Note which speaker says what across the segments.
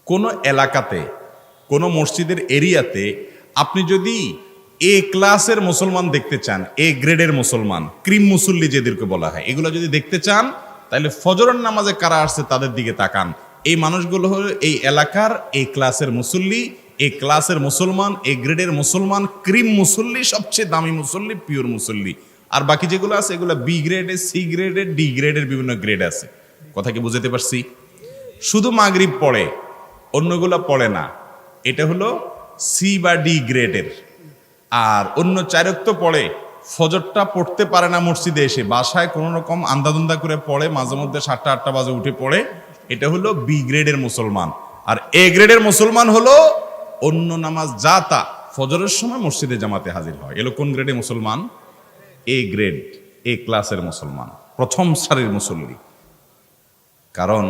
Speaker 1: কোনো এলাকাতে, কোনো মসজিদের এরিয়াতে আপনি যদি এ ক্লাসের মুসলমান দেখতে চান, এ গ্রেডের মুসলমান, ক্রিম মুসল্লি যেদেরকে বলা হয়, এগুলো যদি দেখতে চান, তাহলে ফজরের নামাজে কারা আসছে তাদের দিকে তাকান। এই মানুষগুলো হলো এই এলাকার এ ক্লাসের মুসল্লি, এ ক্লাসের মুসলমান, এ গ্রেডের মুসলমান, ক্রিম মুসল্লি, সবচেয়ে দামি মুসল্লি, পিওর মুসল্লি। আর বাকি যেগুলো আছে এগুলো বি গ্রেডের, সি গ্রেডের, ডি গ্রেডের, বিভিন্ন গ্রেড আছে। কথা কি বুঝতে পারছি? শুধু মাগরিব পড়ে, অন্যগুলো পড়ে না, এটা হলো সি বা ডি গ্রেডের। আর অন্য 4 ওয়াক্ত পড়ে, ফজরটা পড়তে পারে না মসজিদে এসে, বাসায় কোনো রকম আন্দাদুন্দা করে পড়ে, মাঝে মধ্যে 7টা 8টা বাজে উঠে পড়ে, এটা হলো বি গ্রেডের মুসলমান। আর এ গ্রেডের মুসলমান হলো অন্য নামাজ যা তা ফজরের সময় মসজিদে জামাতে হাজির হয়। এলো কোন গ্রেডের মুসলমান? এ গ্রেড, এ ক্লাসের মুসলমান, প্রথম সারির মুসল্লি। কারণ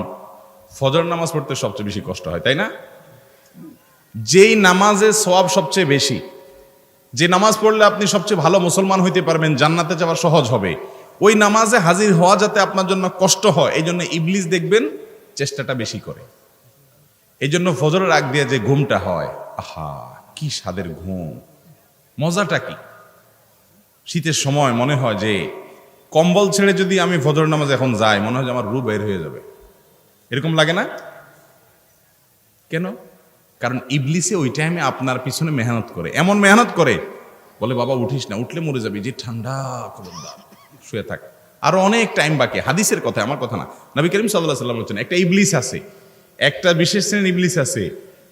Speaker 1: ফজর নামাজ পড়তে সবচেয়ে বেশি কষ্ট হয়, তাই না? যেই নামাজে সওয়াব সবচেয়ে বেশি, যে নামাজ পড়লে আপনি সবচেয়ে ভালো মুসলমান হইতে পারবেন, জান্নাতে যাওয়া সহজ হবে, ওই নামাজে হাজির হওয়া যাতে আপনার জন্য কষ্ট হয়, এই জন্য ইবলিস দেখবেন চেষ্টাটা বেশি করে। এই জন্য ফজরের আগ দিয়ে যে ঘুমটা হয়, আহা কি স্বাদের ঘুম, মজাটা কি! শীতের সময় মনে হয় যে কম্বল ছেড়ে যদি আমি ফজর নামাজ এখন যাই, মনে হয় যে আমার রূহ বের হয়ে যাবে, এরকম লাগে না? কেন? কারণ ইবলিসে ওই টাইমে আপনার পিছনে মেহনত করে, এমন মেহনত করে, বলে বাবা উঠিস না, উঠলে মরে যাবি, যে ঠান্ডা, খবরদার শুয়ে থাক, আরো অনেক টাইম বাকি। হাদিসের কথা, আমার কথা না। নবী করিম সাল্লাল্লাহু আলাইহি ওয়াসাল্লাম বলেছেন, একটা ইবলিস আছে, একটা বিশেষ শ্রেণীর ইবলিস আছে,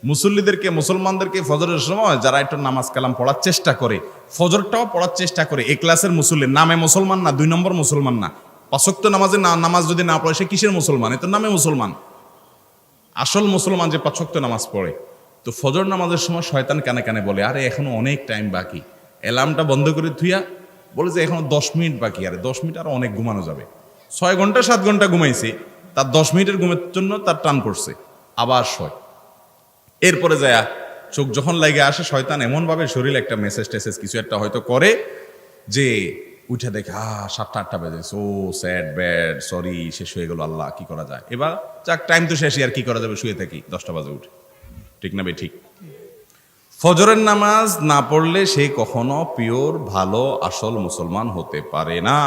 Speaker 1: মুসল্লিদেরকে, মুসলমানদেরকে ফজরের সময় যারা একটু নামাজ কালাম পড়ার চেষ্টা করে, ফজরটাও পড়ার চেষ্টা করে, এ ক্লাসের মুসল্লি, নামে মুসলমান না, 2 নম্বর মুসলমান না, 5 ওয়াক্ত নামাজ যদি না পড়ে সে কিসের মুসলমান? এ তো নামে মুসলমান। আসল মুসলমান যে 5 ওয়াক্ত নামাজ পড়ে। তো ফজর নামাজের সময় শয়তান কানে কানে বলে, আরে এখনো অনেক টাইম বাকি, অ্যালার্মটা বন্ধ করে থুইয়া বলে যে এখনো 10 মিনিট বাকি, আরে 10 মিনিট আর অনেক ঘুমানো যাবে। 6 ঘন্টা 7 ঘন্টা ঘুমাইছে, তার 10 মিনিটের ঘুমের জন্য তার টান পড়ছে, আবার শয়। এরপরে যায় চোখ যখন লাগে আসে, শয়তান এমনভাবে শরীরে একটা মেসেজ টেসেজ কিছু একটা হয়তো করে যে উঠে দেখে 7টা 8টা বেজে, ও স্যাড ব্যাড, সরি, শেষ হয়ে গেল, আল্লাহ কি করা যায়, এবার যাক টাইম তো শেষই, আর কি করা যাবে, শুয়ে থাকি, 10টা বাজে উঠে। ঠিক না ভাই? ঠিক। ফজরের নামাজ না পড়লে সে কখনো পিওর ভালো আসল মুসলমান হতে পারে না।